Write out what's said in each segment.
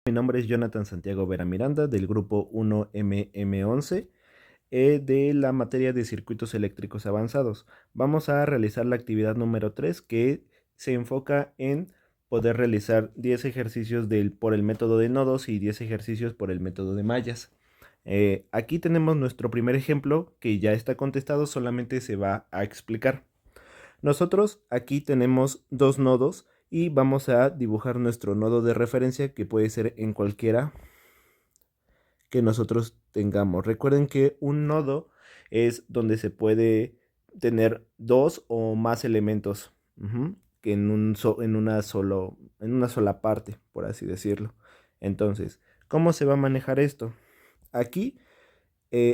Mi nombre es Jonathan Santiago Vera Miranda del grupo 1MM11 de la materia de circuitos eléctricos avanzados. Vamos a realizar la actividad número 3 que se enfoca en poder realizar 10 ejercicios por el método de nodos y 10 ejercicios por el método de mallas. Aquí tenemos nuestro primer ejemplo que ya está contestado, solamente se va a explicar. Nosotros aquí tenemos dos nodos y vamos a dibujar nuestro nodo de referencia, que puede ser en cualquiera que nosotros tengamos. Recuerden que un nodo es donde se puede tener dos o más elementos que en una sola parte, por así decirlo. Entonces, ¿cómo se va a manejar esto? Aquí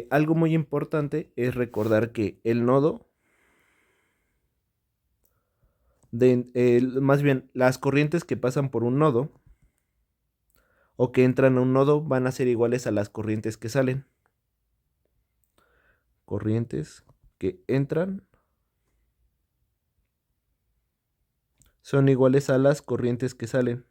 algo muy importante es recordar que el nodo más bien las corrientes que pasan por un nodo o que entran a un nodo van a ser iguales a las corrientes que salen. Corrientes que entran son iguales a las corrientes que salen.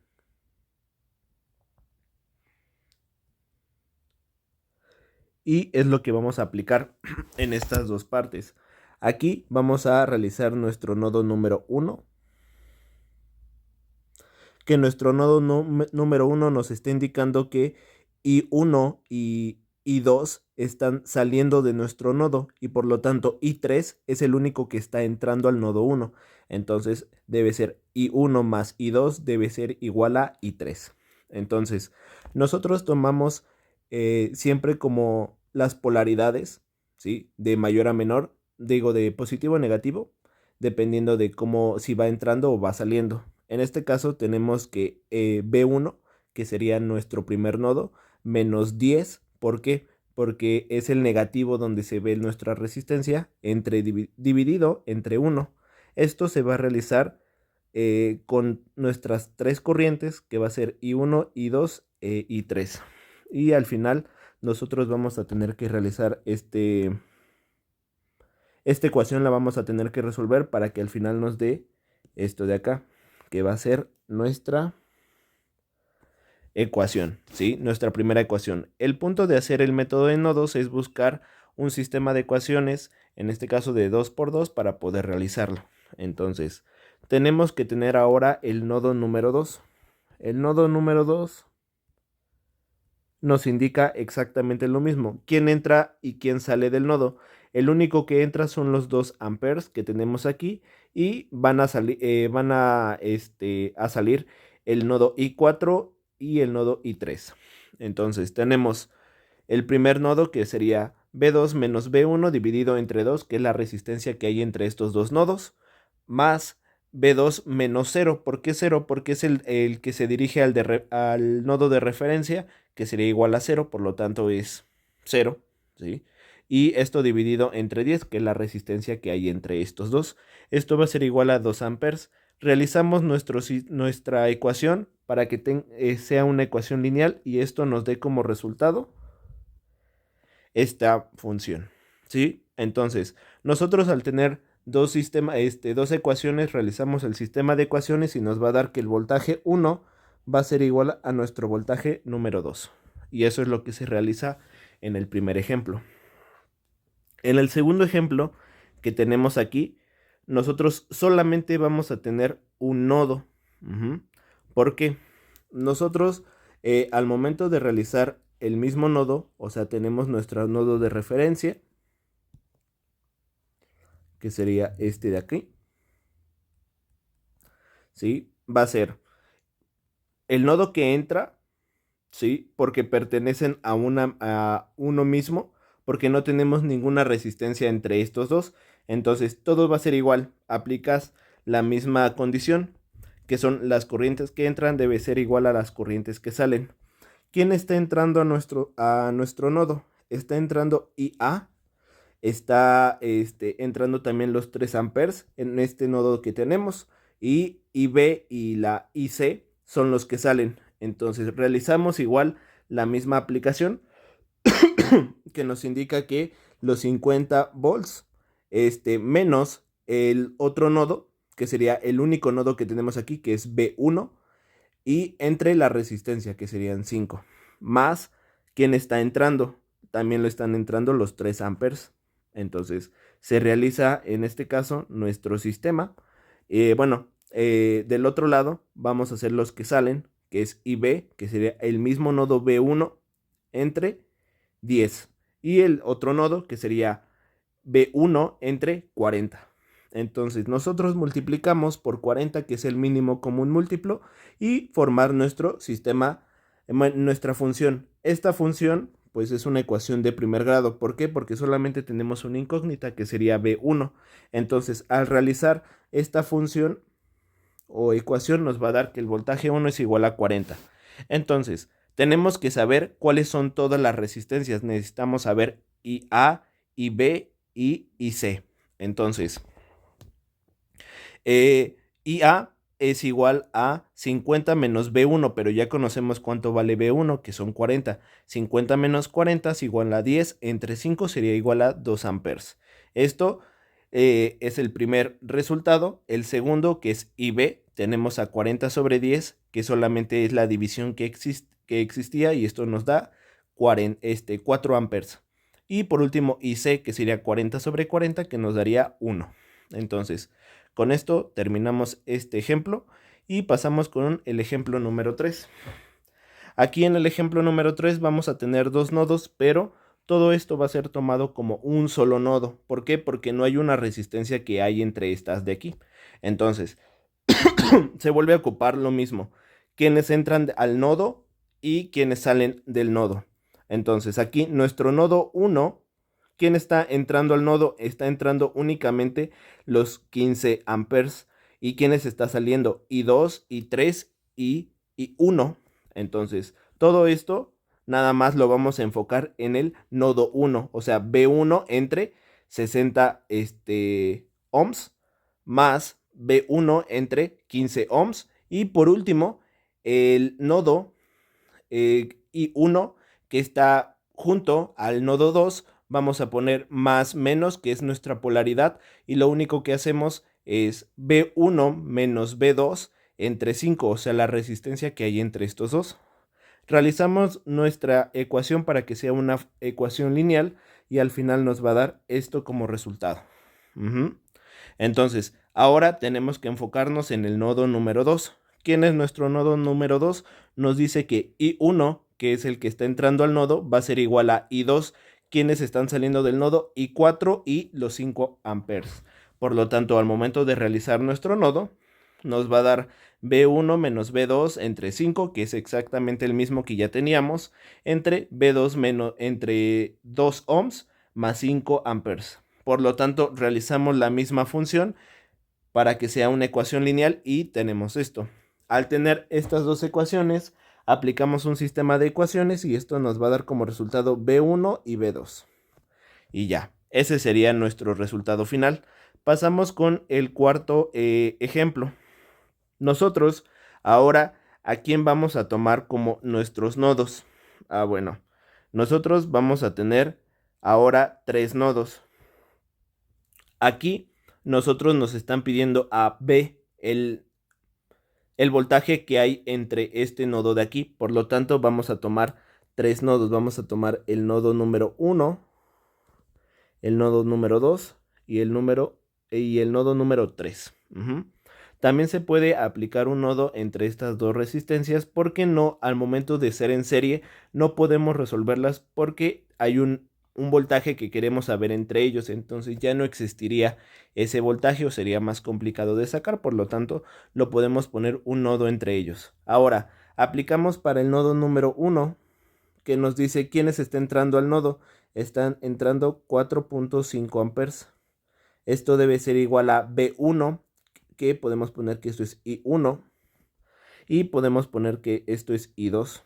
Y es lo que vamos a aplicar en estas dos partes. Aquí vamos a realizar nuestro nodo número 1. Que nuestro nodo número 1 nos está indicando que I1 y I2 están saliendo de nuestro nodo y por lo tanto I3 es el único que está entrando al nodo 1. Entonces debe ser I1 más I2 debe ser igual a I3. Entonces nosotros tomamos siempre como las polaridades, ¿sí? De mayor a menor, digo de positivo a negativo, dependiendo de cómo, si va entrando o va saliendo. En este caso tenemos que B1, que sería nuestro primer nodo, menos 10. ¿Por qué? Porque es el negativo donde se ve nuestra resistencia dividido entre 1. Esto se va a realizar con nuestras tres corrientes, que va a ser I1, I2 e I3. Y al final nosotros vamos a tener que realizar esta ecuación la vamos a tener que resolver para que al final nos dé esto de acá, que va a ser nuestra ecuación, ¿sí? Nuestra primera ecuación. El punto de hacer el método de nodos es buscar un sistema de ecuaciones, en este caso de 2 por 2, para poder realizarlo. Entonces, tenemos que tener ahora el nodo número 2. El nodo número 2 nos indica exactamente lo mismo. ¿Quién entra y quién sale del nodo? El único que entra son los 2 amperes que tenemos aquí y van a salir el nodo I4 y el nodo I3. Entonces tenemos el primer nodo, que sería B2 menos B1 dividido entre 2, que es la resistencia que hay entre estos dos nodos, más B2 menos 0. ¿Por qué 0? Porque es el que se dirige al nodo de referencia, que sería igual a 0, por lo tanto es 0, ¿sí? Y esto dividido entre 10, que es la resistencia que hay entre estos dos. Esto va a ser igual a 2 amperes. Realizamos nuestra ecuación para que sea una ecuación lineal y esto nos dé como resultado esta función, ¿sí? Entonces, nosotros al tener dos ecuaciones, realizamos el sistema de ecuaciones y nos va a dar que el voltaje 1 va a ser igual a nuestro voltaje número 2. Y eso es lo que se realiza en el primer ejemplo. En el segundo ejemplo que tenemos aquí, nosotros solamente vamos a tener un nodo. ¿Por qué? Nosotros al momento de realizar el mismo nodo, o sea, tenemos nuestro nodo de referencia, que sería este de aquí, ¿sí? Va a ser el nodo que entra, ¿sí? Porque pertenecen a uno mismo, porque no tenemos ninguna resistencia entre estos dos. Entonces todo va a ser igual. Aplicas la misma condición, que son las corrientes que entran debe ser igual a las corrientes que salen. ¿Quién está entrando a nuestro nodo? Está entrando IA. Está entrando también los 3 amperes en este nodo que tenemos. Y IB y la IC son los que salen. Entonces realizamos igual la misma aplicación que nos indica que los 50 volts menos el otro nodo, que sería el único nodo que tenemos aquí, que es B1, y entre la resistencia, que serían 5, más quien está entrando, también lo están entrando los 3 amperes. Entonces se realiza en este caso nuestro sistema. Del otro lado vamos a hacer los que salen, que es IB, que sería el mismo nodo B1 entre 10, y el otro nodo que sería B1 entre 40. Entonces nosotros multiplicamos por 40, que es el mínimo común múltiplo, y formar nuestro sistema, nuestra función. Esta función pues es una ecuación de primer grado. ¿Por qué? Porque solamente tenemos una incógnita, que sería B1. Entonces al realizar esta función o ecuación nos va a dar que el voltaje 1 es igual a 40. Entonces tenemos que saber cuáles son todas las resistencias. Necesitamos saber IA, IB y C. Entonces, IA es igual a 50 menos B1, pero ya conocemos cuánto vale B1, que son 40. 50 menos 40 es igual a 10, entre 5 sería igual a 2 amperes. Esto es el primer resultado. El segundo, que es IB, tenemos a 40 sobre 10, que solamente es la división que existía, y esto nos da 4 amperes. Y por último, IC, que sería 40 sobre 40, que nos daría 1. Entonces, con esto terminamos este ejemplo y pasamos con el ejemplo número 3. Aquí en el ejemplo número 3 vamos a tener 2 nodos, pero todo esto va a ser tomado como un solo nodo. ¿Por qué? Porque no hay una resistencia que hay entre estas de aquí. Entonces, se vuelve a ocupar lo mismo. Quienes entran al nodo y quienes salen del nodo. Entonces, aquí nuestro nodo 1, ¿quién está entrando al nodo? Está entrando únicamente los 15 amperes. ¿Y quiénes está saliendo? I2, I3 y I1. Entonces, todo esto nada más lo vamos a enfocar en el nodo 1, o sea, B1 entre 60 ohms más B1 entre 15 ohms. Y por último, el nodo I1, que está junto al nodo 2, vamos a poner más menos, que es nuestra polaridad, y lo único que hacemos es B1 menos B2 entre 5, o sea, la resistencia que hay entre estos dos. Realizamos nuestra ecuación para que sea una ecuación lineal y al final nos va a dar esto como resultado. Entonces, ahora tenemos que enfocarnos en el nodo número 2. ¿Quién es nuestro nodo número 2? Nos dice que I1, que es el que está entrando al nodo, va a ser igual a I2, quienes están saliendo del nodo, I4 y los 5 amperes. Por lo tanto, al momento de realizar nuestro nodo, nos va a dar B1 menos B2 entre 5, que es exactamente el mismo que ya teníamos, entre B2 menos entre 2 ohms más 5 amperes. Por lo tanto, realizamos la misma función para que sea una ecuación lineal y tenemos esto. Al tener estas dos ecuaciones, aplicamos un sistema de ecuaciones y esto nos va a dar como resultado B1 y B2. Y ya, ese sería nuestro resultado final. Pasamos con el cuarto ejemplo. Nosotros ahora, ¿a quién vamos a tomar como nuestros nodos? Bueno, nosotros vamos a tener ahora 3 nodos. Aquí nosotros nos están pidiendo a B el voltaje que hay entre este nodo de aquí. Por lo tanto, vamos a tomar 3 nodos. Vamos a tomar el nodo número 1, el nodo número 2 y el nodo número 3. También se puede aplicar un nodo entre estas dos resistencias, porque no, al momento de ser en serie, no podemos resolverlas porque hay un voltaje que queremos saber entre ellos. Entonces ya no existiría ese voltaje o sería más complicado de sacar. Por lo tanto, lo podemos poner un nodo entre ellos. Ahora, aplicamos para el nodo número 1, que nos dice quiénes están entrando al nodo. Están entrando 4.5 amperes. Esto debe ser igual a B1, que podemos poner que esto es I1, y podemos poner que esto es I2,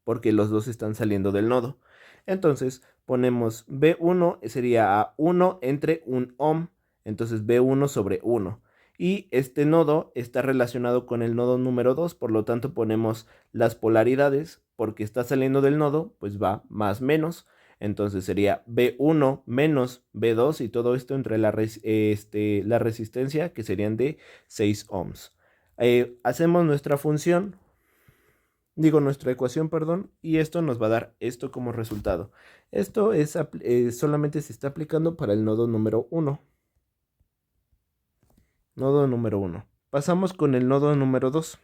porque los dos están saliendo del nodo. Entonces ponemos B1 sería a 1 entre 1 ohm, entonces B1 sobre 1. Y este nodo está relacionado con el nodo número 2, por lo tanto ponemos las polaridades, porque está saliendo del nodo, pues va más menos. Entonces sería B1 menos B2 y todo esto entre la resistencia, que serían de 6 ohms. Hacemos nuestra función digo nuestra ecuación, perdón, y esto nos va a dar esto como resultado. Esto es, solamente se está aplicando para el nodo número 1. Nodo número 1. Pasamos con el nodo número 2.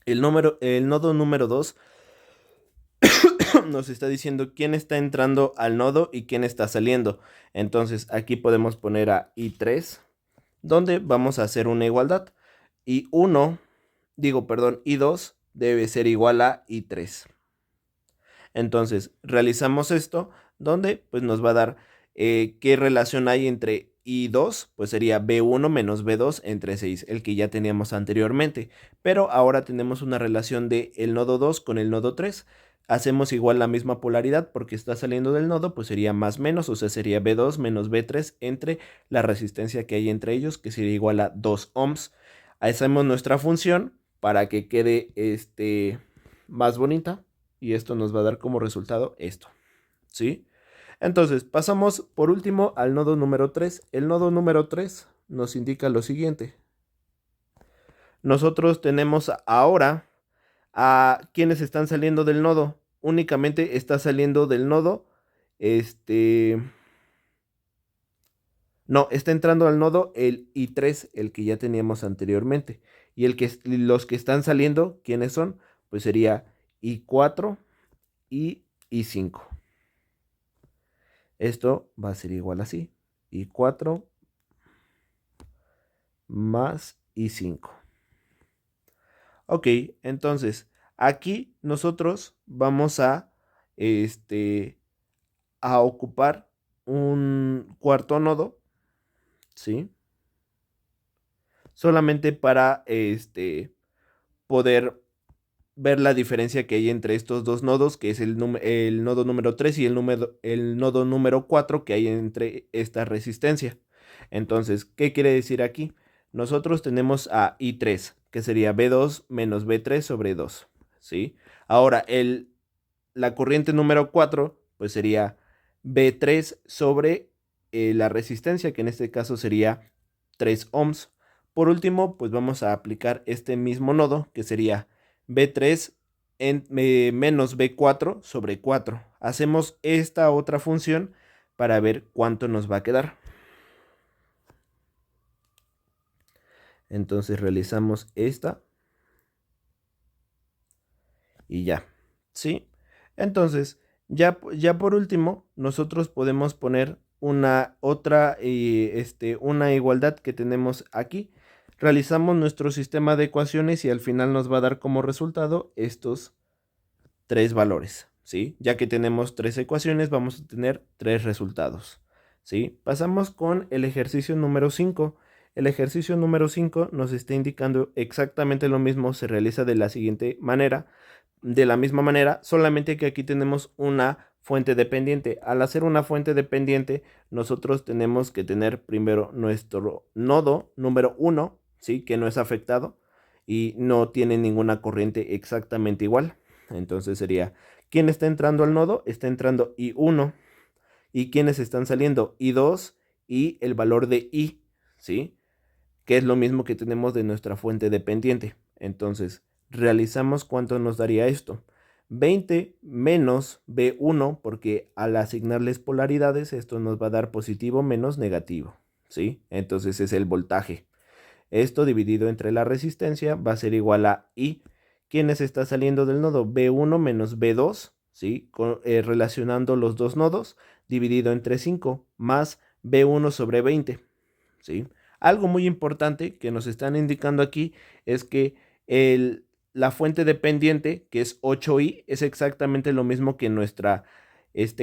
El nodo número 2 nos está diciendo quién está entrando al nodo y quién está saliendo. Entonces aquí podemos poner a I3, donde vamos a hacer una igualdad. I2 debe ser igual a I3. Entonces realizamos esto, donde pues nos va a dar qué relación hay entre I2, pues sería B1 menos B2 entre 6, el que ya teníamos anteriormente. Pero ahora tenemos una relación de el nodo 2 con el nodo 3. Hacemos igual la misma polaridad porque está saliendo del nodo, pues sería más menos, o sea, sería B2 menos B3 entre la resistencia que hay entre ellos, que sería igual a 2 ohms. Hacemos nuestra función para que quede más bonita y esto nos va a dar como resultado esto, ¿sí? Entonces, pasamos por último al nodo número 3. El nodo número 3 nos indica lo siguiente. Nosotros tenemos ahora a quienes están saliendo del nodo. Únicamente está saliendo del nodo, no, está entrando al nodo el I3, el que ya teníamos anteriormente. Y los que están saliendo, ¿quiénes son? Pues sería I4 y I5. Esto va a ser igual así. I4 más I5. Ok, entonces aquí nosotros vamos a ocupar un cuarto nodo, ¿sí? Solamente para poder ver la diferencia que hay entre estos dos nodos, que es el nodo número 3 y el nodo número 4 que hay entre esta resistencia. Entonces, ¿qué quiere decir aquí? Nosotros tenemos a I3, que sería B2 menos B3 sobre 2, ¿sí? Ahora, la corriente número 4, pues sería B3 sobre la resistencia, que en este caso sería 3 ohms. Por último, pues vamos a aplicar este mismo nodo, que sería B3 menos B4 sobre 4. Hacemos esta otra función para ver cuánto nos va a quedar. Entonces realizamos esta. Y ya, ¿sí? Entonces, ya por último, nosotros podemos poner una igualdad que tenemos aquí. Realizamos nuestro sistema de ecuaciones y al final nos va a dar como resultado estos tres valores, ¿sí? Ya que tenemos tres ecuaciones, vamos a tener tres resultados, ¿sí? Pasamos con el ejercicio número 5. El ejercicio número 5 nos está indicando exactamente lo mismo, se realiza de la siguiente manera, de la misma manera, solamente que aquí tenemos una fuente dependiente. Al hacer una fuente dependiente, nosotros tenemos que tener primero nuestro nodo número 1, ¿sí? Que no es afectado y no tiene ninguna corriente exactamente igual. Entonces sería, ¿quién está entrando al nodo? Está entrando I1. ¿Y quiénes están saliendo? I2 y el valor de I, ¿sí? Que es lo mismo que tenemos de nuestra fuente dependiente. Entonces, realizamos cuánto nos daría esto. 20 menos B1, porque al asignarles polaridades, esto nos va a dar positivo menos negativo, ¿sí? Entonces es el voltaje. Esto dividido entre la resistencia va a ser igual a I. ¿Quiénes está saliendo del nodo? B1 menos B2, ¿sí? Relacionando los dos nodos, dividido entre 5, más B1 sobre 20, ¿sí? Algo muy importante que nos están indicando aquí es que la fuente dependiente, que es 8I, es exactamente lo mismo que nuestra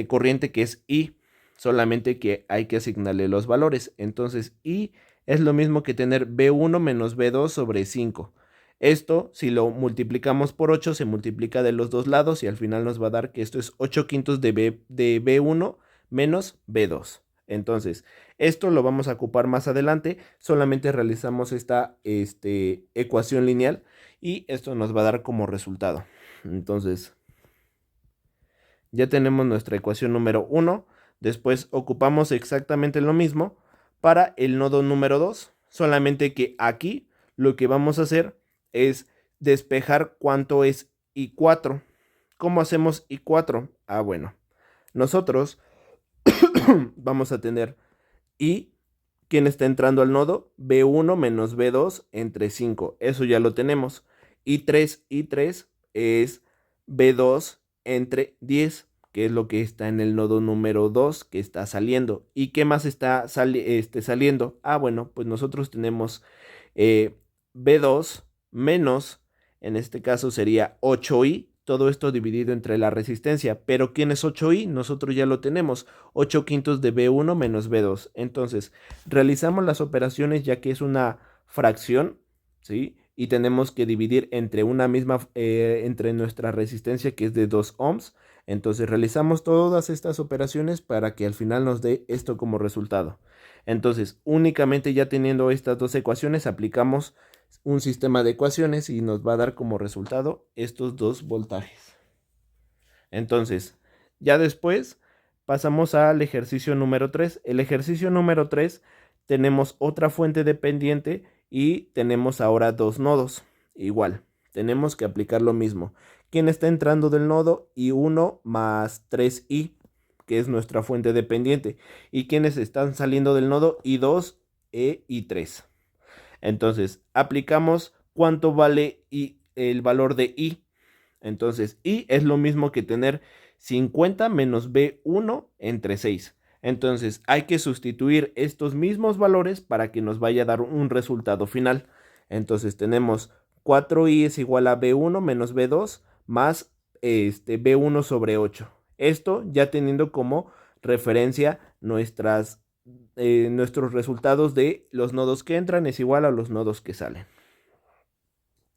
corriente, que es I, solamente que hay que asignarle los valores. Entonces, I es lo mismo que tener B1 menos B2 sobre 5. Esto, si lo multiplicamos por 8, se multiplica de los dos lados y al final nos va a dar que esto es 8 quintos de B1 menos B2. Entonces, esto lo vamos a ocupar más adelante. Solamente realizamos esta ecuación lineal y esto nos va a dar como resultado. Entonces, ya tenemos nuestra ecuación número 1. Después ocupamos exactamente lo mismo para el nodo número 2. Solamente que aquí lo que vamos a hacer es despejar cuánto es I4. ¿Cómo hacemos I4? Ah, bueno, nosotros vamos a tener I, quien está entrando al nodo, B1 menos B2 entre 5. Eso ya lo tenemos. I3 es B2 entre 10, que es lo que está en el nodo número 2 que está saliendo. ¿Y qué más está saliendo? Ah, bueno, pues nosotros tenemos B2 menos, en este caso sería 8i, todo esto dividido entre la resistencia. Pero ¿quién es 8i? Nosotros ya lo tenemos, 8 quintos de B1 menos B2. Entonces, realizamos las operaciones ya que es una fracción, ¿sí? Y tenemos que dividir entre una misma, entre nuestra resistencia que es de 2 ohms. Entonces realizamos todas estas operaciones para que al final nos dé esto como resultado. Entonces, únicamente ya teniendo estas dos ecuaciones, aplicamos un sistema de ecuaciones y nos va a dar como resultado estos dos voltajes. Entonces, ya después pasamos al ejercicio número 3. El ejercicio número 3 tenemos otra fuente dependiente y tenemos ahora dos nodos. Igual, tenemos que aplicar lo mismo. ¿Quién está entrando del nodo? I1 más 3i, que es nuestra fuente dependiente. ¿Y quiénes están saliendo del nodo? I2 e I3. Entonces, aplicamos cuánto vale el valor de I. Entonces, I es lo mismo que tener 50 menos B1 entre 6. Entonces, hay que sustituir estos mismos valores para que nos vaya a dar un resultado final. Entonces, tenemos 4i es igual a B1 menos B2 más B1 sobre 8. Esto ya teniendo como referencia nuestros resultados de los nodos que entran es igual a los nodos que salen.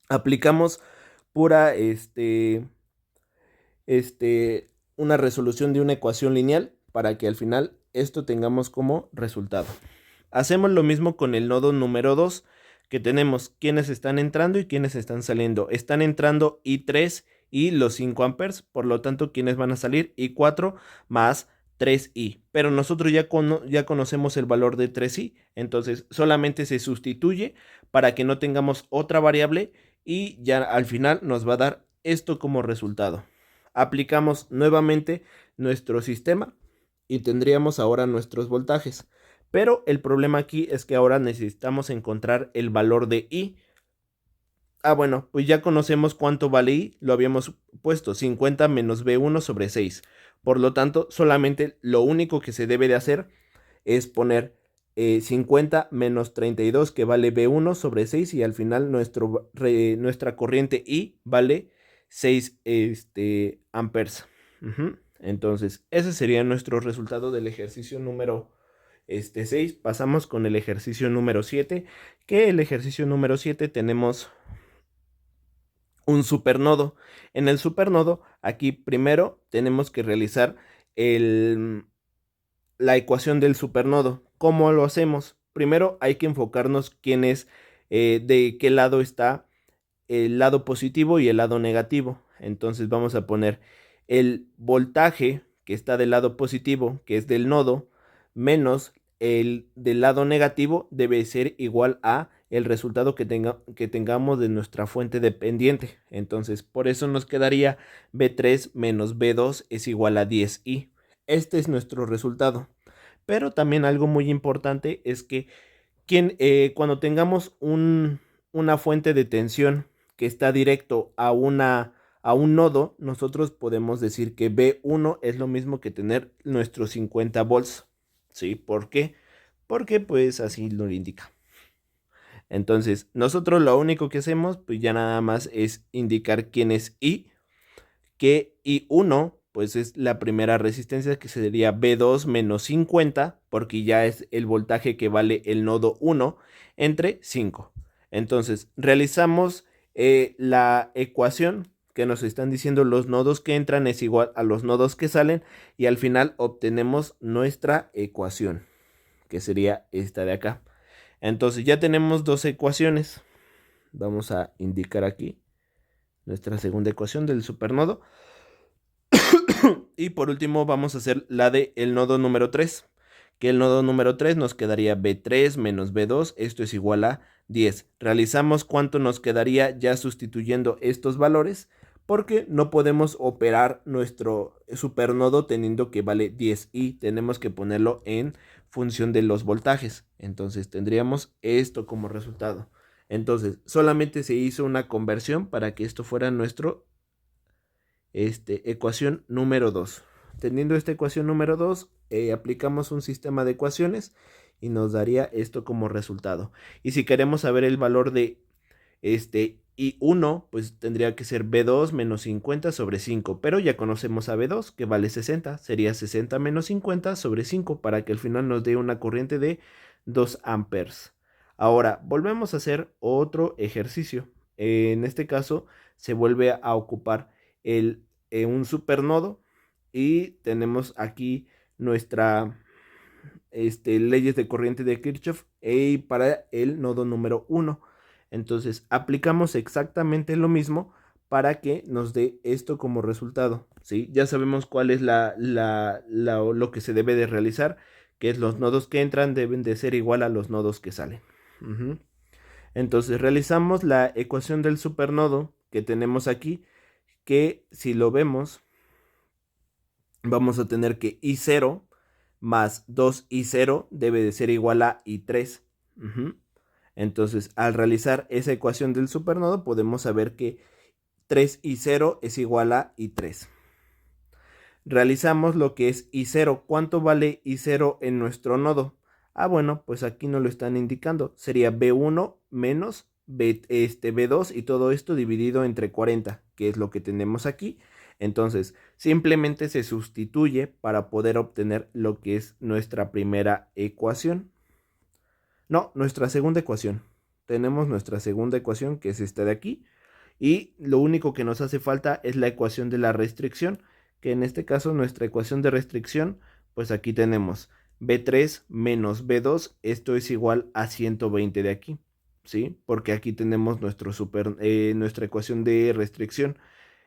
Aplicamos pura una resolución de una ecuación lineal para que al final esto tengamos como resultado. Hacemos lo mismo con el nodo número 2, que tenemos quienes están entrando y quienes están saliendo. Están entrando I3 y los 5 amperes, por lo tanto quienes van a salir I4 más 3i, pero nosotros ya conocemos el valor de 3i, entonces solamente se sustituye para que no tengamos otra variable y ya al final nos va a dar esto como resultado. Aplicamos nuevamente nuestro sistema y tendríamos ahora nuestros voltajes, pero el problema aquí es que ahora necesitamos encontrar el valor de i. Ah, bueno, pues ya conocemos cuánto vale i, lo habíamos puesto, 50 menos B1 sobre 6. Por lo tanto, solamente lo único que se debe de hacer es poner 50 menos 32, que vale B1 sobre 6, y al final nuestra corriente I vale 6 amperes. Entonces, ese sería nuestro resultado del ejercicio número 6. Pasamos con el ejercicio número 7, que el ejercicio número 7 tenemos un supernodo. En el supernodo, aquí primero tenemos que realizar la ecuación del supernodo. ¿Cómo lo hacemos? Primero hay que enfocarnos de qué lado está el lado positivo y el lado negativo. Entonces vamos a poner el voltaje que está del lado positivo, que es del nodo, menos el del lado negativo, debe ser igual a el resultado que tengamos de nuestra fuente dependiente. Entonces, por eso nos quedaría B3 menos B2 es igual a 10i. Este es nuestro resultado. Pero también algo muy importante es que cuando tengamos una fuente de tensión que está directo a un nodo, nosotros podemos decir que B1 es lo mismo que tener nuestros 50 volts. ¿Sí? ¿Por qué? Porque pues así lo indica. Entonces, nosotros lo único que hacemos, pues ya nada más es indicar quién es I, que I1 pues es la primera resistencia, que sería B2 menos 50, porque ya es el voltaje que vale el nodo 1 entre 5. Entonces, realizamos la ecuación que nos están diciendo los nodos que entran es igual a los nodos que salen, y al final obtenemos nuestra ecuación, que sería esta de acá. Entonces ya tenemos dos ecuaciones. Vamos a indicar aquí nuestra segunda ecuación del supernodo. Y por último vamos a hacer la del nodo número 3, que el nodo número 3 nos quedaría B3 menos B2, esto es igual a 10. Realizamos cuánto nos quedaría ya sustituyendo estos valores, porque no podemos operar nuestro supernodo teniendo que vale 10 y tenemos que ponerlo en función de los voltajes. Entonces tendríamos esto como resultado. Entonces solamente se hizo una conversión para que esto fuera nuestro ecuación número 2. Teniendo esta ecuación número 2, aplicamos un sistema de ecuaciones y nos daría esto como resultado. Y si queremos saber el valor de I1, pues tendría que ser B2 menos 50 sobre 5, pero ya conocemos a B2 que vale 60, sería 60 menos 50 sobre 5 para que al final nos dé una corriente de 2 amperes. Ahora volvemos a hacer otro ejercicio. En este caso se vuelve a ocupar un supernodo y tenemos aquí nuestra leyes de corriente de Kirchhoff para el nodo número 1. Entonces aplicamos exactamente lo mismo para que nos dé esto como resultado, ¿sí? Ya sabemos cuál es lo que se debe de realizar, que es los nodos que entran deben de ser igual a los nodos que salen. Entonces realizamos la ecuación del supernodo que tenemos aquí, que si lo vemos, vamos a tener que I0 más 2I0 debe de ser igual a I3. Entonces, al realizar esa ecuación del supernodo, podemos saber que 3I0 es igual a I3. Realizamos lo que es I0. ¿Cuánto vale I0 en nuestro nodo? Bueno, pues aquí nos lo están indicando. Sería B1 menos B2 y todo esto dividido entre 40, que es lo que tenemos aquí. Entonces, simplemente se sustituye para poder obtener lo que es nuestra primera ecuación. No, nuestra segunda ecuación. Tenemos nuestra segunda ecuación, que es esta de aquí. Y lo único que nos hace falta es la ecuación de la restricción, que en este caso nuestra ecuación de restricción, pues aquí tenemos B3 menos B2, esto es igual a 120 de aquí, ¿sí? Porque aquí tenemos nuestra ecuación de restricción.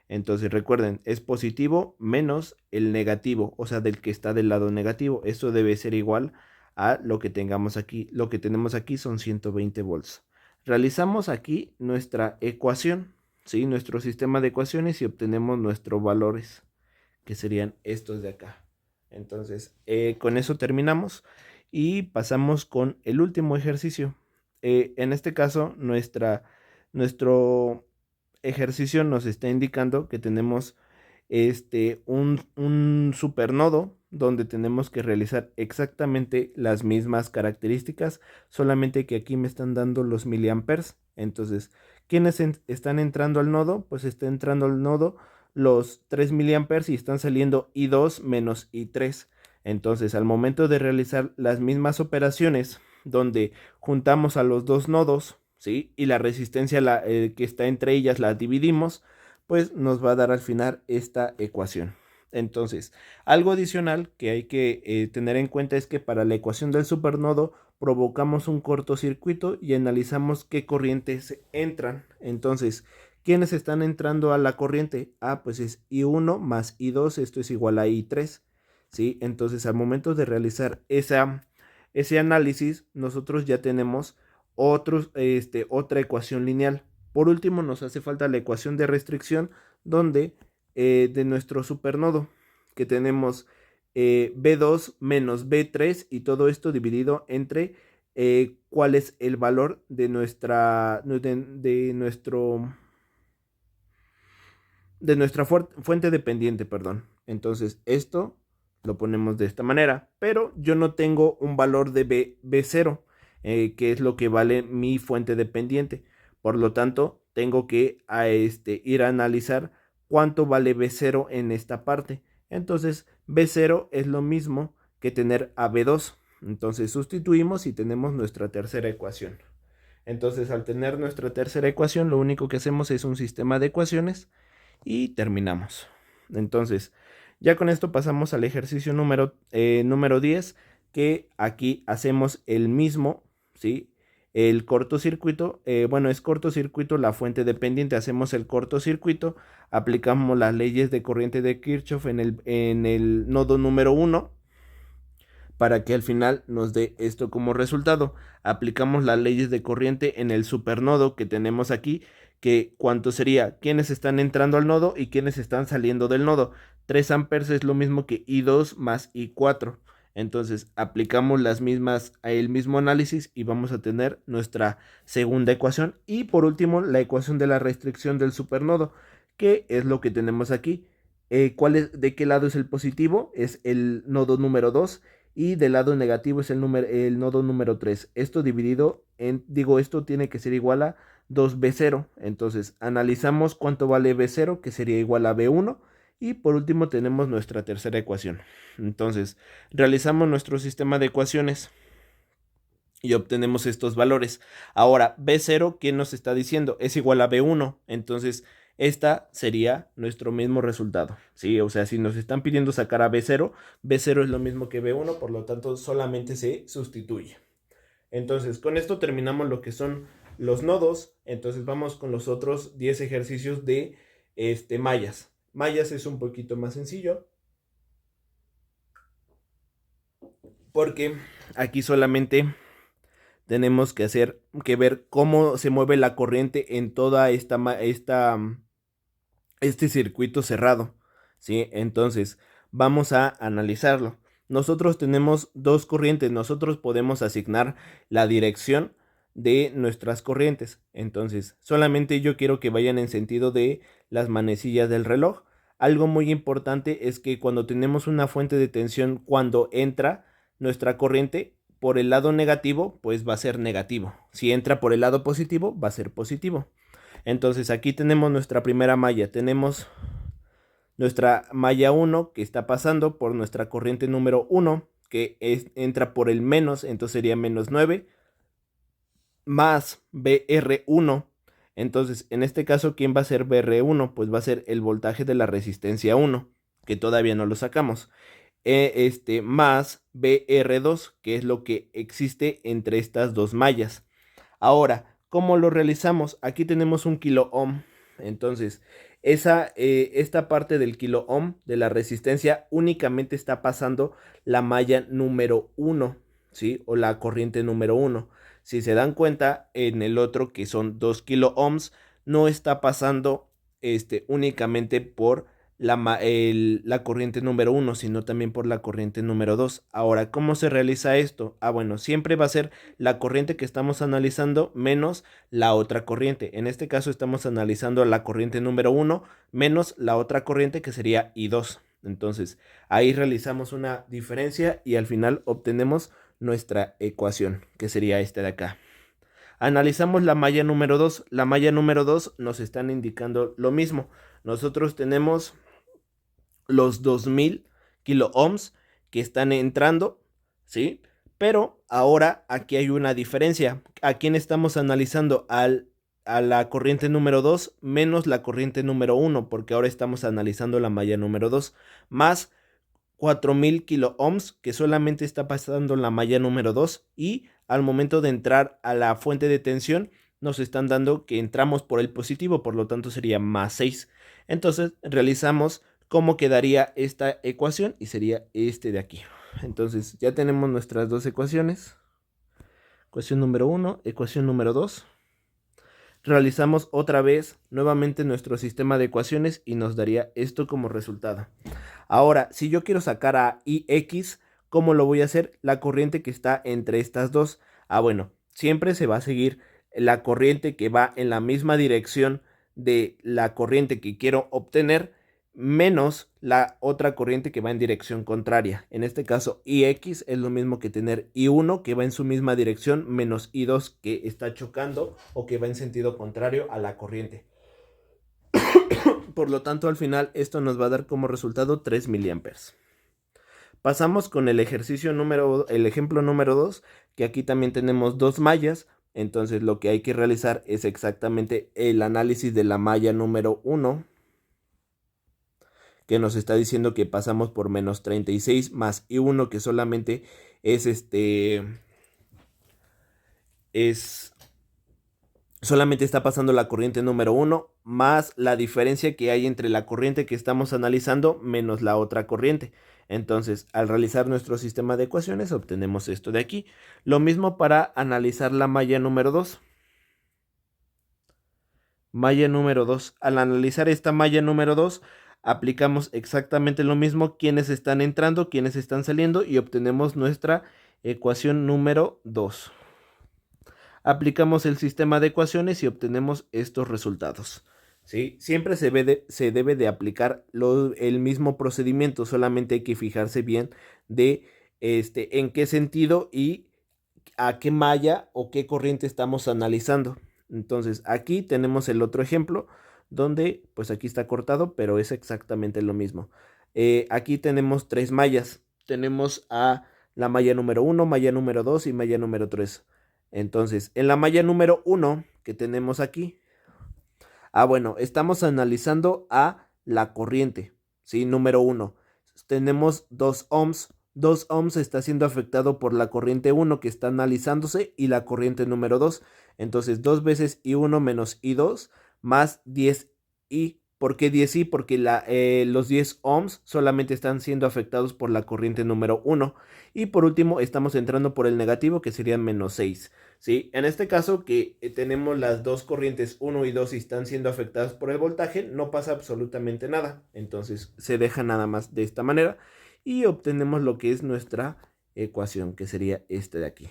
Entonces recuerden, es positivo menos el negativo, o sea, del que está del lado negativo. Esto debe ser igual a lo que tengamos aquí. Lo que tenemos aquí son 120 volts. Realizamos aquí nuestra ecuación, ¿sí? Nuestro sistema de ecuaciones y obtenemos nuestros valores, que serían estos de acá. Entonces, con eso terminamos y pasamos con el último ejercicio. En este caso, nuestro ejercicio nos está indicando que tenemos un supernodo donde tenemos que realizar exactamente las mismas características, solamente que aquí me están dando los miliamperes. Entonces, ¿quiénes están entrando al nodo? Pues está entrando al nodo los 3 miliamperes y están saliendo I2 menos I3. Entonces, al momento de realizar las mismas operaciones, donde juntamos a los dos nodos, ¿sí? Y la resistencia que está entre ellas la dividimos, pues nos va a dar al final esta ecuación. Entonces, algo adicional que hay que tener en cuenta es que para la ecuación del supernodo provocamos un cortocircuito y analizamos qué corrientes entran. Entonces, ¿quiénes están entrando a la corriente? Pues es I1 más I2, esto es igual a I3, ¿sí? Entonces, al momento de realizar ese análisis, nosotros ya tenemos otra ecuación lineal. Por último, nos hace falta la ecuación de restricción, donde de nuestro supernodo, que tenemos B2 menos B3 y todo esto dividido entre cuál es el valor de nuestra fuente dependiente, perdón. Entonces esto lo ponemos de esta manera, pero yo no tengo un valor de B0, que es lo que vale mi fuente dependiente. Por lo tanto, tengo que ir a analizar cuánto vale B0 en esta parte. Entonces, B0 es lo mismo que tener a B2. Entonces, sustituimos y tenemos nuestra tercera ecuación. Entonces, al tener nuestra tercera ecuación, lo único que hacemos es un sistema de ecuaciones y terminamos. Entonces, ya con esto pasamos al ejercicio número 10, que aquí hacemos el mismo, ¿sí? El cortocircuito, bueno, es cortocircuito la fuente dependiente, hacemos el cortocircuito, aplicamos las leyes de corriente de Kirchhoff en el nodo número 1, para que al final nos dé esto como resultado. Aplicamos las leyes de corriente en el supernodo que tenemos aquí, que cuánto sería, quiénes están entrando al nodo y quiénes están saliendo del nodo. 3 amperes es lo mismo que I2 más I4. Entonces aplicamos el mismo análisis y vamos a tener nuestra segunda ecuación. Y por último, la ecuación de la restricción del supernodo, que es lo que tenemos aquí. ¿De qué lado es el positivo? Es el nodo número 2 y del lado negativo es el nodo número 3. Esto dividido esto tiene que ser igual a 2B0. Entonces analizamos cuánto vale B0, que sería igual a B1. Y por último tenemos nuestra tercera ecuación. Entonces realizamos nuestro sistema de ecuaciones y obtenemos estos valores. Ahora, B0, ¿qué nos está diciendo? Es igual a B1. Entonces, esta sería nuestro mismo resultado. ¿Sí? O sea, si nos están pidiendo sacar a B0, B0 es lo mismo que B1, por lo tanto, solamente se sustituye. Entonces, con esto terminamos lo que son los nodos. Entonces, vamos con los otros 10 ejercicios de mallas. Mallas es un poquito más sencillo, porque aquí solamente tenemos que ver cómo se mueve la corriente en toda este circuito cerrado, ¿sí? Entonces, vamos a analizarlo. Nosotros tenemos dos corrientes, nosotros podemos asignar la dirección de nuestras corrientes. Entonces, solamente yo quiero que vayan en sentido de las manecillas del reloj. Algo muy importante es que cuando tenemos una fuente de tensión, cuando entra nuestra corriente por el lado negativo, pues va a ser negativo. Si entra por el lado positivo, va a ser positivo. Entonces aquí tenemos nuestra primera malla. Tenemos nuestra malla 1 que está pasando por nuestra corriente número 1, que entra por el menos, entonces sería menos 9, más BR1. Entonces, en este caso, ¿quién va a ser BR1? Pues va a ser el voltaje de la resistencia 1, que todavía no lo sacamos. Más BR2, que es lo que existe entre estas dos mallas. Ahora, ¿cómo lo realizamos? Aquí tenemos un kilo ohm. Entonces, esta parte del kilo ohm de la resistencia únicamente está pasando la malla número 1, ¿sí? O la corriente número 1. Si se dan cuenta, en el otro que son 2 kilo ohms, no está pasando únicamente por la corriente número 1, sino también por la corriente número 2. Ahora, ¿cómo se realiza esto? Bueno, siempre va a ser la corriente que estamos analizando menos la otra corriente. En este caso estamos analizando la corriente número 1 menos la otra corriente que sería I2. Entonces, ahí realizamos una diferencia y al final obtenemos nuestra ecuación, que sería esta de acá. Analizamos la malla número 2. La malla número 2 nos están indicando lo mismo. Nosotros tenemos los 2000 kilo ohms que están entrando, ¿sí? Pero ahora aquí hay una diferencia. ¿A quién estamos analizando? A la corriente número 2 menos la corriente número 1, porque ahora estamos analizando la malla número 2, más 4000 kilo ohms que solamente está pasando la malla número 2 y al momento de entrar a la fuente de tensión nos están dando que entramos por el positivo, por lo tanto sería más 6. Entonces realizamos cómo quedaría esta ecuación y sería este de aquí. Entonces ya tenemos nuestras dos ecuaciones. Ecuación número 1, ecuación número 2. Realizamos otra vez nuevamente nuestro sistema de ecuaciones y nos daría esto como resultado. Ahora, si yo quiero sacar a IX, ¿cómo lo voy a hacer? La corriente que está entre estas dos. Bueno, siempre se va a seguir la corriente que va en la misma dirección de la corriente que quiero obtener, menos la otra corriente que va en dirección contraria. En este caso, IX es lo mismo que tener I1 que va en su misma dirección, menos I2 que está chocando o que va en sentido contrario a la corriente. Por lo tanto, al final esto nos va a dar como resultado 3 miliamperes. Pasamos con el ejemplo número 2, que aquí también tenemos dos mallas. Entonces lo que hay que realizar es exactamente el análisis de la malla número 1, que nos está diciendo que pasamos por menos 36 más I1, que solamente solamente está pasando la corriente número 1, más la diferencia que hay entre la corriente que estamos analizando menos la otra corriente. Entonces, al realizar nuestro sistema de ecuaciones, obtenemos esto de aquí. Lo mismo para analizar la malla número 2. Malla número 2. Al analizar esta malla número 2, aplicamos exactamente lo mismo, quiénes están entrando, quiénes están saliendo, y obtenemos nuestra ecuación número 2. Aplicamos el sistema de ecuaciones y obtenemos estos resultados. ¿Sí? Siempre se debe de aplicar el mismo procedimiento, solamente hay que fijarse bien de en qué sentido y a qué malla o qué corriente estamos analizando. Entonces aquí tenemos el otro ejemplo donde pues aquí está cortado, pero es exactamente lo mismo. Aquí tenemos tres mallas. Tenemos a la malla número 1, malla número 2 y malla número 3. Entonces, en la malla número 1 que tenemos aquí, bueno, estamos analizando a la corriente, ¿sí? Número 1. Tenemos 2 ohms. 2 ohms está siendo afectado por la corriente 1 que está analizándose y la corriente número 2. Entonces, 2 veces I1 menos I2 más 10I. ¿Por qué 10I? Porque los 10 ohms solamente están siendo afectados por la corriente número 1. Y por último, estamos entrando por el negativo, que sería menos 6. ¿Sí? En este caso que tenemos las dos corrientes 1 y 2 y están siendo afectadas por el voltaje, no pasa absolutamente nada. Entonces se deja nada más de esta manera y obtenemos lo que es nuestra ecuación, que sería este de aquí.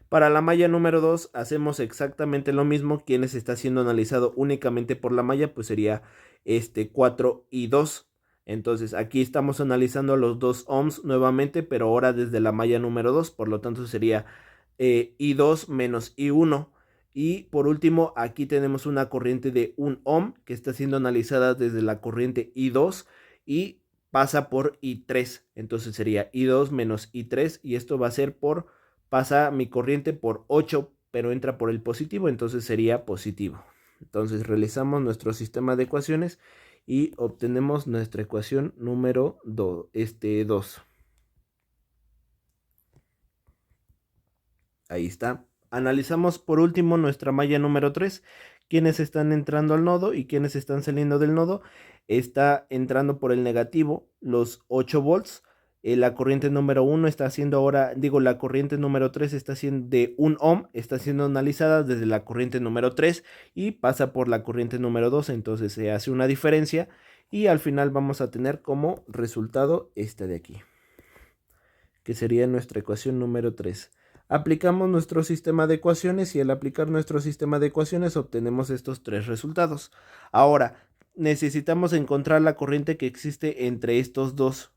Para la malla número 2 hacemos exactamente lo mismo. Quienes está siendo analizado únicamente por la malla, pues sería 4 y 2. Entonces aquí estamos analizando los 2 ohms nuevamente, pero ahora desde la malla número 2, por lo tanto sería I2 menos I1. Y por último, aquí tenemos una corriente de 1 ohm que está siendo analizada desde la corriente I2 y pasa por I3. Entonces sería I2 menos I3 y esto va a ser pasa mi corriente por 8, pero entra por el positivo, entonces sería positivo. Entonces realizamos nuestro sistema de ecuaciones y obtenemos nuestra ecuación número 2. Ahí está. Analizamos por último nuestra malla número 3. Quienes están entrando al nodo y quienes están saliendo del nodo. Está entrando por el negativo los 8 volts. La corriente número 1 está haciendo ahora, la corriente número 3 está siendo de 1 ohm, está siendo analizada desde la corriente número 3 y pasa por la corriente número 2, entonces se hace una diferencia y al final vamos a tener como resultado esta de aquí, que sería nuestra ecuación número 3. Aplicamos nuestro sistema de ecuaciones y al aplicar nuestro sistema de ecuaciones obtenemos estos tres resultados. Ahora, necesitamos encontrar la corriente que existe entre estos dos,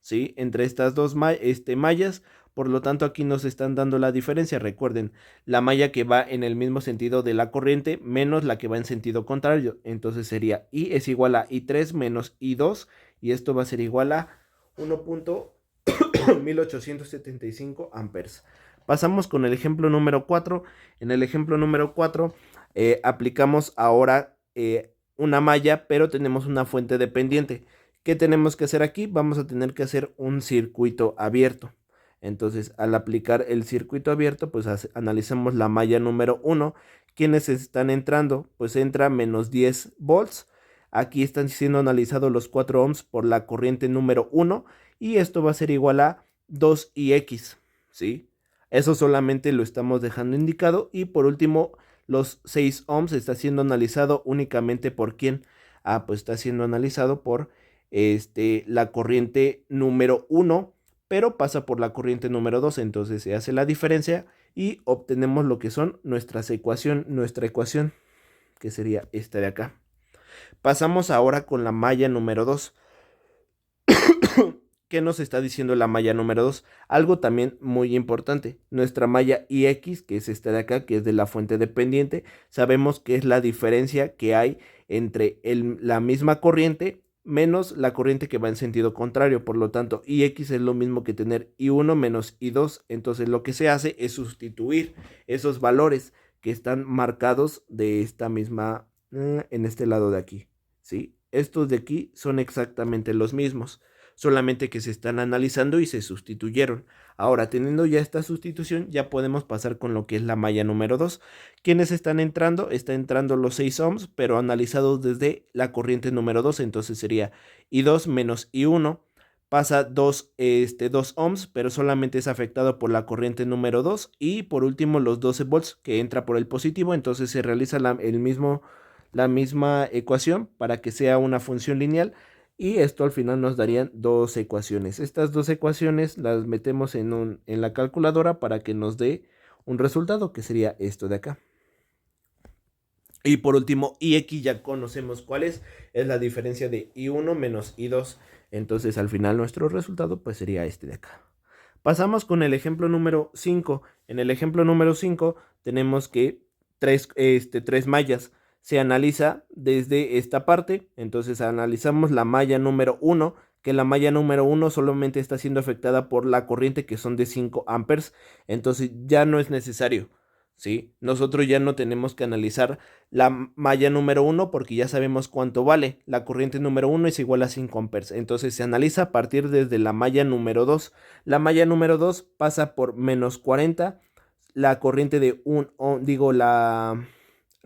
¿sí? Entre estas dos mallas, por lo tanto aquí nos están dando la diferencia. Recuerden, la malla que va en el mismo sentido de la corriente menos la que va en sentido contrario. Entonces sería I es igual a I3 menos I2 y esto va a ser igual a 1.1875 amperes. Pasamos con el ejemplo número 4. En el ejemplo número 4 aplicamos ahora una malla, pero tenemos una fuente dependiente. ¿Qué tenemos que hacer aquí? Vamos a tener que hacer un circuito abierto. Entonces, al aplicar el circuito abierto, pues analizamos la malla número 1. ¿Quiénes están entrando? Pues entra menos 10 volts. Aquí están siendo analizados los 4 ohms por la corriente número 1 y esto va a ser igual a 2ix, ¿sí? Eso solamente lo estamos dejando indicado. Y por último, los 6 ohms está siendo analizado únicamente por quién. Pues está siendo analizado por la corriente número 1, pero pasa por la corriente número 2. Entonces se hace la diferencia y obtenemos lo que son nuestra ecuación, que sería esta de acá. Pasamos ahora con la malla número 2. ¿Qué nos está diciendo la malla número 2? Algo también muy importante. Nuestra malla IX, que es esta de acá, que es de la fuente dependiente, sabemos que es la diferencia que hay entre la misma corriente menos la corriente que va en sentido contrario. Por lo tanto, IX es lo mismo que tener I1 menos I2. Entonces lo que se hace es sustituir esos valores que están marcados de esta misma, en este lado de aquí, ¿sí? Estos de aquí son exactamente los mismos. solamente que se están analizando y se sustituyeron. Ahora, teniendo ya esta sustitución, ya podemos pasar con lo que es la malla número 2. ¿Quiénes están entrando? Está entrando los 6 ohms, pero analizados desde la corriente número 2, entonces sería I2 menos I1. Pasa 2 ohms, pero solamente es afectado por la corriente número 2. Y por último los 12 volts que entra por el positivo, entonces se realiza la misma ecuación para que sea una función lineal. Y esto al final nos darían dos ecuaciones. Estas dos ecuaciones las metemos en la calculadora para que nos dé un resultado que sería esto de acá. Y por último, Ix ya conocemos cuál es la diferencia de I1 menos I2. Entonces al final nuestro resultado pues sería este de acá. Pasamos con el ejemplo número 5. En el ejemplo número 5 tenemos que tres mallas. Se analiza desde esta parte, entonces analizamos la malla número 1, que la malla número 1 solamente está siendo afectada por la corriente que son de 5 amperes, entonces ya no es necesario, ¿sí? Nosotros ya no tenemos que analizar la malla número 1 porque ya sabemos cuánto vale. La corriente número 1 es igual a 5 amperes, entonces se analiza a partir desde la malla número 2. La malla número 2 pasa por menos 40, la corriente de la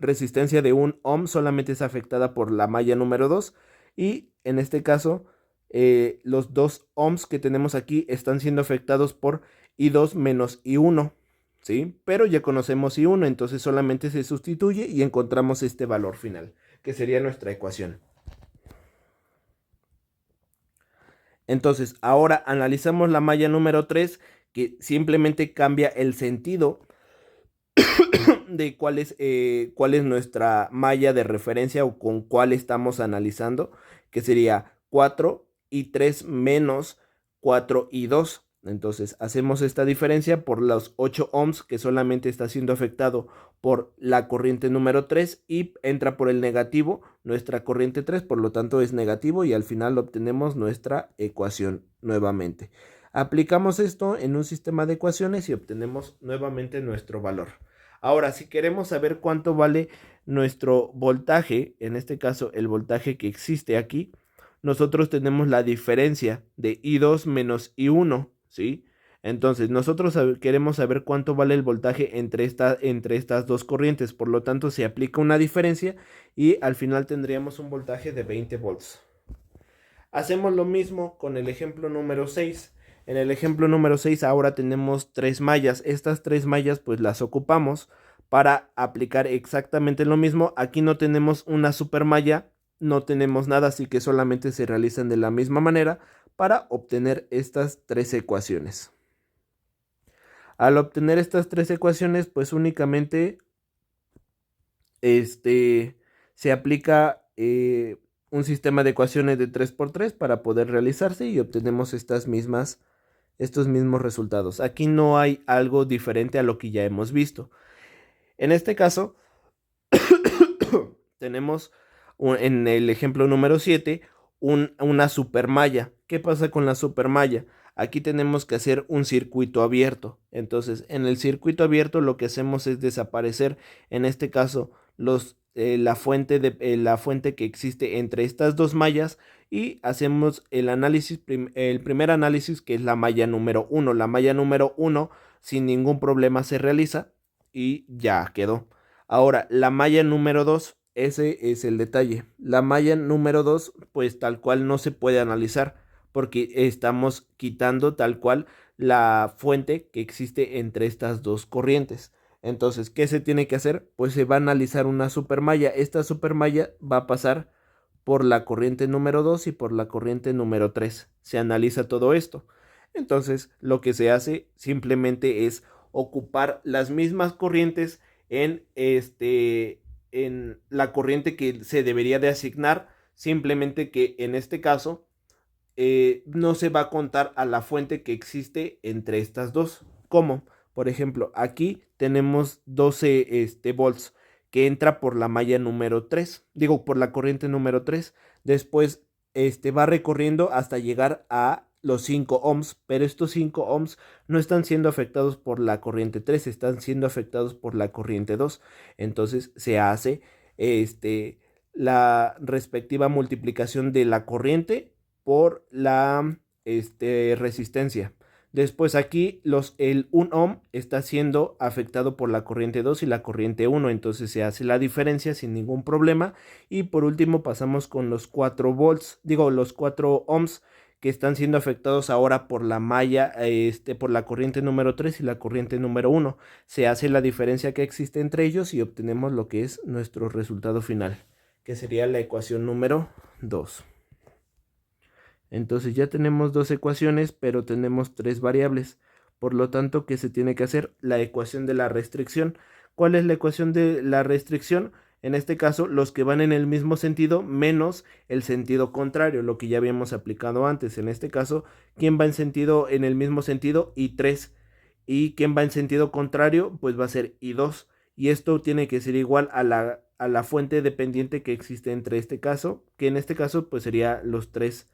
resistencia de 1 ohm solamente es afectada por la malla número 2 y en este caso los 2 ohms que tenemos aquí están siendo afectados por I2 menos I1, ¿sí? Pero ya conocemos I1, entonces solamente se sustituye y encontramos este valor final, que sería nuestra ecuación. Entonces, ahora analizamos la malla número 3, que simplemente cambia el sentido de cuál es nuestra malla de referencia o con cuál estamos analizando, que sería 4 y 3 menos 4 y 2. Entonces hacemos esta diferencia por los 8 ohms que solamente está siendo afectado por la corriente número 3 y entra por el negativo nuestra corriente 3, por lo tanto es negativo y al final obtenemos nuestra ecuación nuevamente. Aplicamos esto en un sistema de ecuaciones y obtenemos nuevamente nuestro valor. Ahora, si queremos saber cuánto vale nuestro voltaje, en este caso el voltaje que existe aquí, nosotros tenemos la diferencia de I2 menos I1, ¿sí? Entonces, nosotros queremos saber cuánto vale el voltaje entre estas dos corrientes, por lo tanto se aplica una diferencia y al final tendríamos un voltaje de 20 volts. Hacemos lo mismo con el ejemplo número 6. En el ejemplo número 6 ahora tenemos 3 mallas. Estas 3 mallas pues las ocupamos para aplicar exactamente lo mismo. Aquí no tenemos una super malla, no tenemos nada, así que solamente se realizan de la misma manera para obtener estas 3 ecuaciones. Al obtener estas 3 ecuaciones pues únicamente se aplica un sistema de ecuaciones de 3×3 para poder realizarse y obtenemos estos mismos resultados. Aquí no hay algo diferente a lo que ya hemos visto. En este caso, tenemos en el ejemplo número 7 una supermalla. ¿Qué pasa con la supermalla? Aquí tenemos que hacer un circuito abierto. Entonces, en el circuito abierto lo que hacemos es desaparecer, en este caso, la fuente que existe entre estas dos mallas y hacemos el primer análisis, que es la malla número 1. La malla número 1 sin ningún problema se realiza y ya quedó. Ahora, la malla número 2, ese es el detalle. La malla número 2, pues tal cual no se puede analizar porque estamos quitando tal cual la fuente que existe entre estas dos corrientes. Entonces, ¿qué se tiene que hacer? Pues se va a analizar una supermalla. Esta supermalla va a pasar por la corriente número 2 y por la corriente número 3. Se analiza todo esto. Entonces, lo que se hace simplemente es ocupar las mismas corrientes en la corriente que se debería de asignar, simplemente que en este caso no se va a contar a la fuente que existe entre estas dos. ¿Cómo? Por ejemplo, aquí tenemos 12 volts que entra por la malla número 3, por la corriente número 3. Después va recorriendo hasta llegar a los 5 ohms, pero estos 5 ohms no están siendo afectados por la corriente 3, están siendo afectados por la corriente 2. Entonces se hace la respectiva multiplicación de la corriente por la resistencia. Después aquí el 1 ohm está siendo afectado por la corriente 2 y la corriente 1, entonces se hace la diferencia sin ningún problema. Y por último pasamos con los 4 volts, los 4 ohms que están siendo afectados ahora por la malla, por la corriente número 3 y la corriente número 1. Se hace la diferencia que existe entre ellos y obtenemos lo que es nuestro resultado final, que sería la ecuación número 2. Entonces ya tenemos dos ecuaciones, pero tenemos tres variables. Por lo tanto, ¿qué se tiene que hacer? La ecuación de la restricción. ¿Cuál es la ecuación de la restricción? En este caso, los que van en el mismo sentido menos el sentido contrario, lo que ya habíamos aplicado antes. En este caso, ¿quién va en el mismo sentido? I3. ¿Y quién va en sentido contrario? Pues va a ser I2. Y esto tiene que ser igual a la fuente dependiente que existe entre este caso, que en este caso pues sería los 3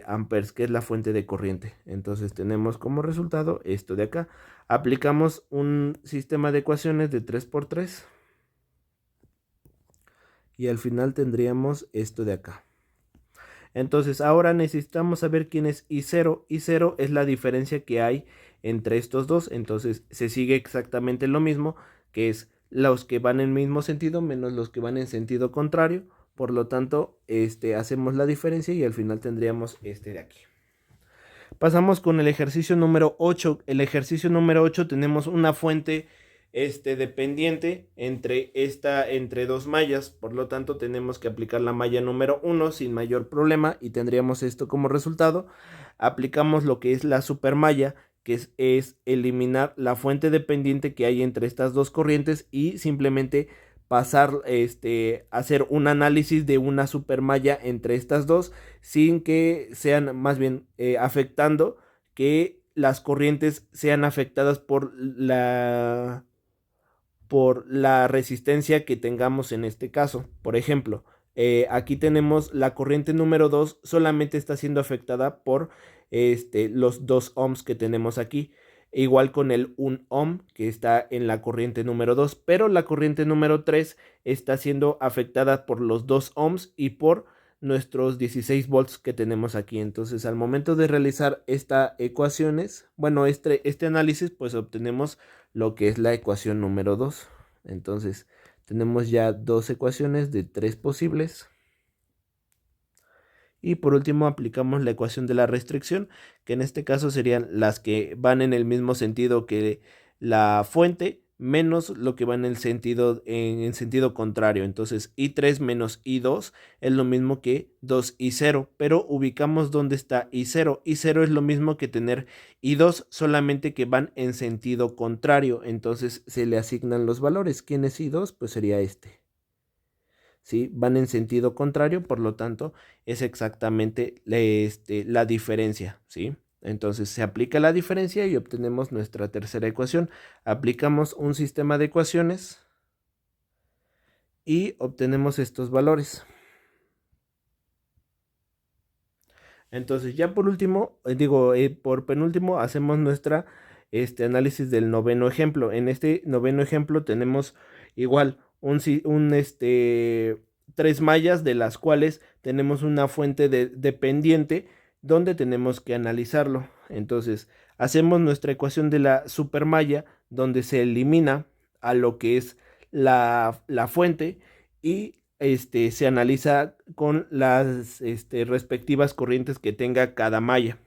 amperes, que es la fuente de corriente. Entonces tenemos como resultado esto de acá. Aplicamos un sistema de ecuaciones de 3×3 y al final tendríamos esto de acá. Entonces ahora necesitamos saber quién es I0. I0 es la diferencia que hay entre estos dos. Entonces se sigue exactamente lo mismo, que es los que van en el mismo sentido menos los que van en sentido contrario. Por lo tanto, hacemos la diferencia y al final tendríamos este de aquí. Pasamos con el ejercicio número 8. El ejercicio número 8 tenemos una fuente dependiente entre dos mallas. Por lo tanto, tenemos que aplicar la malla número 1 sin mayor problema y tendríamos esto como resultado. Aplicamos lo que es la supermalla, que es eliminar la fuente dependiente que hay entre estas dos corrientes y simplemente pasar, hacer un análisis de una supermalla entre estas dos sin que sean más bien afectando que las corrientes sean afectadas por la resistencia que tengamos en este caso. Por ejemplo, aquí tenemos la corriente número 2 solamente está siendo afectada por los 2 ohms que tenemos aquí. Igual con el 1 ohm que está en la corriente número 2, pero la corriente número 3 está siendo afectada por los 2 ohms y por nuestros 16 volts que tenemos aquí. Entonces al momento de realizar estas ecuaciones, bueno, este análisis, pues obtenemos lo que es la ecuación número 2. Entonces tenemos ya dos ecuaciones de 3 posibles. Y por último aplicamos la ecuación de la restricción, que en este caso serían las que van en el mismo sentido que la fuente, menos lo que va en sentido contrario. Entonces I3 menos I2 es lo mismo que 2I0, pero ubicamos dónde está I0. I0 es lo mismo que tener I2, solamente que van en sentido contrario. Entonces se le asignan los valores. ¿Quién es I2? Pues sería este. ¿Sí? Van en sentido contrario, por lo tanto es exactamente la diferencia, ¿sí? Entonces se aplica la diferencia y obtenemos nuestra tercera ecuación. Aplicamos un sistema de ecuaciones y obtenemos estos valores. Entonces ya por último, por penúltimo hacemos nuestra análisis del noveno ejemplo. En este noveno ejemplo tenemos igual tres mallas de las cuales tenemos una fuente dependiente donde tenemos que analizarlo. Entonces hacemos nuestra ecuación de la supermalla donde se elimina a lo que es la fuente y se analiza con las respectivas corrientes que tenga cada malla.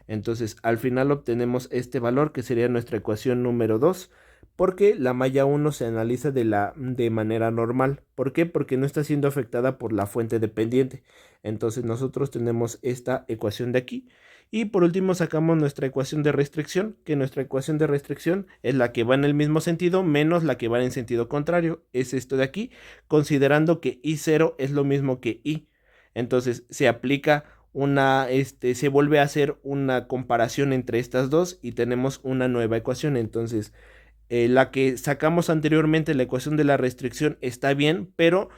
Entonces al final obtenemos este valor que sería nuestra ecuación número 2, porque la malla 1 se analiza de manera normal. ¿Por qué? Porque no está siendo afectada por la fuente dependiente. Entonces nosotros tenemos esta ecuación de aquí. Y por último sacamos nuestra ecuación de restricción, que nuestra ecuación de restricción es la que va en el mismo sentido menos la que va en sentido contrario. Es esto de aquí, considerando que I0 es lo mismo que I. Entonces se aplica se vuelve a hacer una comparación entre estas dos y tenemos una nueva ecuación. Entonces la que sacamos anteriormente, la ecuación de la restricción, está bien, pero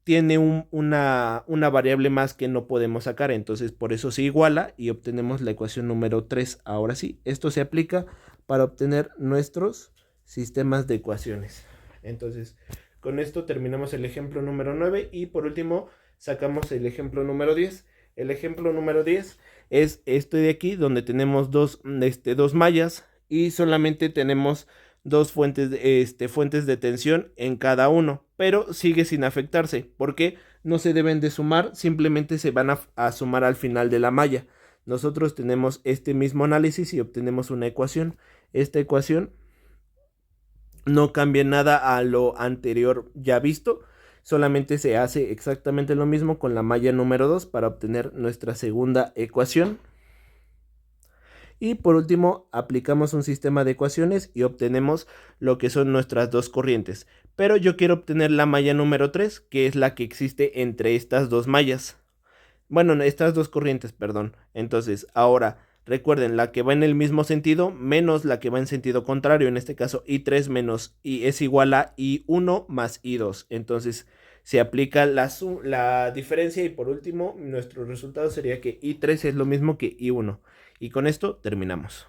tiene una variable más que no podemos sacar. Entonces por eso se iguala y obtenemos la ecuación número 3. Ahora sí, esto se aplica para obtener nuestros sistemas de ecuaciones. Entonces con esto terminamos el ejemplo número 9 y por último sacamos el ejemplo número 10, El ejemplo número 10 es este de aquí, donde tenemos dos mallas y solamente tenemos dos fuentes de tensión en cada uno, pero sigue sin afectarse porque no se deben de sumar, simplemente se van a sumar al final de la malla. Nosotros tenemos este mismo análisis y obtenemos una ecuación. Esta ecuación no cambia nada a lo anterior ya visto, solamente se hace exactamente lo mismo con la malla número 2 para obtener nuestra segunda ecuación. Y por último, aplicamos un sistema de ecuaciones y obtenemos lo que son nuestras dos corrientes. Pero yo quiero obtener la malla número 3, que es la que existe entre estas dos mallas. Bueno, estas dos corrientes, perdón. Entonces, ahora, recuerden, la que va en el mismo sentido menos la que va en sentido contrario. En este caso, I3 menos I es igual a I1 más I2. Entonces, se aplica la diferencia y por último, nuestro resultado sería que I3 es lo mismo que I1. Y con esto terminamos.